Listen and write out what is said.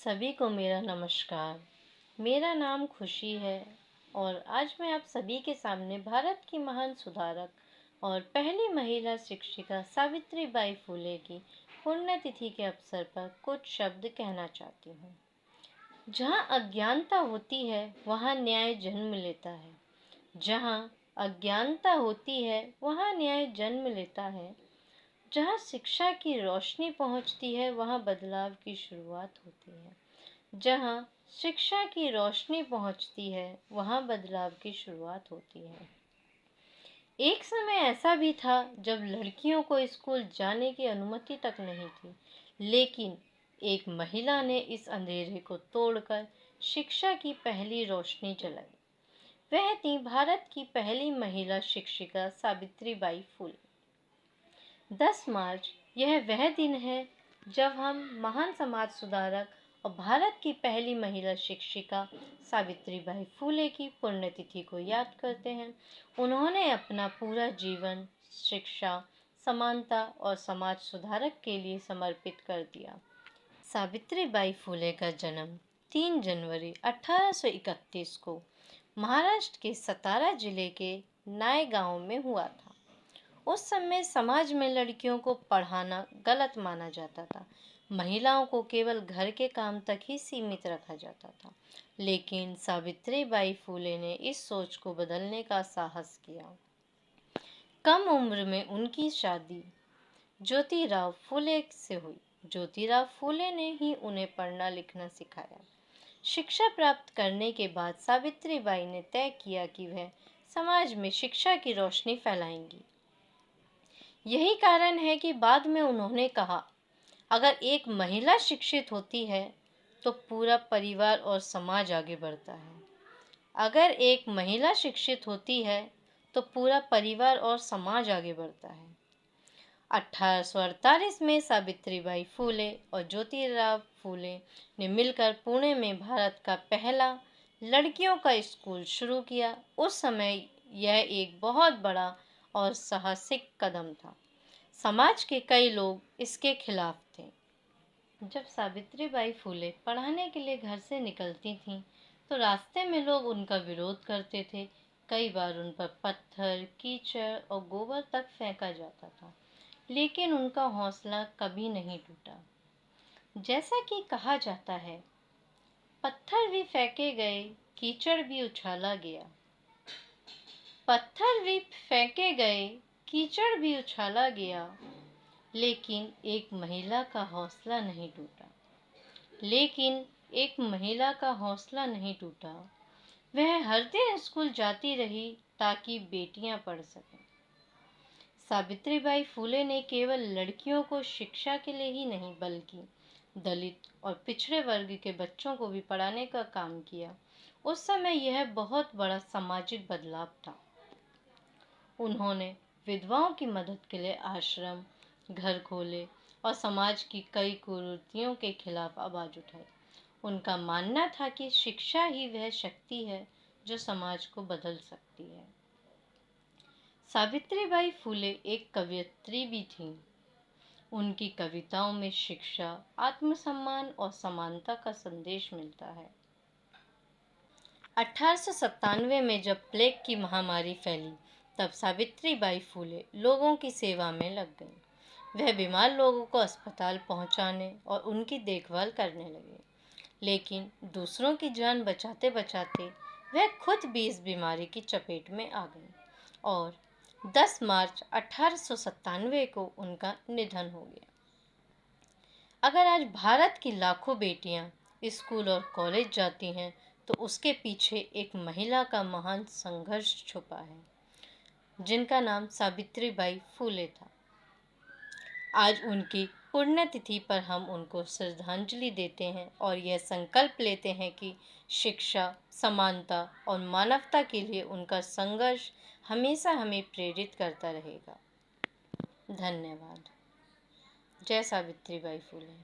सभी को मेरा नमस्कार। मेरा नाम खुशी है और आज मैं आप सभी के सामने भारत की महान सुधारक और पहली महिला शिक्षिका सावित्रीबाई फुले की पुण्यतिथि के अवसर पर कुछ शब्द कहना चाहती हूँ। जहाँ अज्ञानता होती है वहाँ न्याय जन्म लेता है। जहाँ अज्ञानता होती है वहाँ न्याय जन्म लेता है। जहाँ शिक्षा की रोशनी पहुँचती है वहाँ बदलाव की शुरुआत होती है। जहाँ शिक्षा की रोशनी पहुँचती है वहाँ बदलाव की शुरुआत होती है। एक समय ऐसा भी था जब लड़कियों को स्कूल जाने की अनुमति तक नहीं थी, लेकिन एक महिला ने इस अंधेरे को तोड़कर शिक्षा की पहली रोशनी जलाई। वह थी भारत की पहली महिला शिक्षिका सावित्रीबाई फुले। 10 मार्च यह वह दिन है जब हम महान समाज सुधारक और भारत की पहली महिला शिक्षिका सावित्रीबाई फुले की पुण्यतिथि को याद करते हैं। उन्होंने अपना पूरा जीवन शिक्षा, समानता और समाज सुधारक के लिए समर्पित कर दिया। सावित्रीबाई फुले का जन्म 3 जनवरी 1831 को महाराष्ट्र के सतारा जिले के नाय गांव में हुआ था। उस समय समाज में लड़कियों को पढ़ाना गलत माना जाता था। महिलाओं को केवल घर के काम तक ही सीमित रखा जाता था। लेकिन सावित्रीबाई फुले ने इस सोच को बदलने का साहस किया। कम उम्र में उनकी शादी ज्योतिराव फुले से हुई। ज्योतिराव फुले ने ही उन्हें पढ़ना लिखना सिखाया। शिक्षा प्राप्त करने के बाद सावित्रीबाई ने तय किया कि वह समाज में शिक्षा की रोशनी फैलाएंगी। यही कारण है कि बाद में उन्होंने कहा, अगर एक महिला शिक्षित होती है तो पूरा परिवार और समाज आगे बढ़ता है। अगर एक महिला शिक्षित होती है तो पूरा परिवार और समाज आगे बढ़ता है। 1848 में सावित्रीबाई फुले और ज्योतिराव फुले ने मिलकर पुणे में भारत का पहला लड़कियों का स्कूल शुरू किया। उस समय यह एक बहुत बड़ा और साहसिक कदम था। समाज के कई लोग इसके खिलाफ थे। जब सावित्रीबाई फुले पढ़ाने के लिए घर से निकलती थीं, तो रास्ते में लोग उनका विरोध करते थे। कई बार उन पर पत्थर, कीचड़ और गोबर तक फेंका जाता था, लेकिन उनका हौसला कभी नहीं टूटा। जैसा कि कहा जाता है, पत्थर भी फेंके गए, कीचड़ भी उछाला गया। पत्थर भी फेंके गए, कीचड़ भी उछाला गया, लेकिन एक महिला का हौसला नहीं टूटा। वह हर दिन स्कूल जाती रही ताकि बेटियां पढ़ सकें। सावित्रीबाई फुले ने केवल लड़कियों को शिक्षा के लिए ही नहीं, बल्कि दलित और पिछड़े वर्ग के बच्चों को भी पढ़ाने का काम किया। उस समय यह बहुत बड़ा सामाजिक बदलाव था। उन्होंने विधवाओं की मदद के लिए आश्रम, घर खोले और समाज की कई कुरीतियों के खिलाफ आवाज उठाई। उनका मानना था कि शिक्षा ही वह शक्ति है जो समाज को बदल सकती है। सावित्रीबाई फुले एक कवयित्री भी थीं। उनकी कविताओं में शिक्षा, आत्मसम्मान और समानता का संदेश मिलता है। 1897 में जब प्लेग की महामारी फैली, तब सावित्रीबाई फुले लोगों की सेवा में लग गईं। वह बीमार लोगों को अस्पताल पहुंचाने और उनकी देखभाल करने लगे। लेकिन दूसरों की जान बचाते बचाते वह खुद भी इस बीमारी की चपेट में आ गईं और 10 मार्च 1897 को उनका निधन हो गया। अगर आज भारत की लाखों बेटियां स्कूल और कॉलेज जाती हैं, तो उसके पीछे एक महिला का महान संघर्ष छुपा है, जिनका नाम सावित्रीबाई फुले था। आज उनकी पुण्यतिथि पर हम उनको श्रद्धांजलि देते हैं और यह संकल्प लेते हैं कि शिक्षा, समानता और मानवता के लिए उनका संघर्ष हमेशा हमें प्रेरित करता रहेगा। धन्यवाद। जय सावित्रीबाई फुले।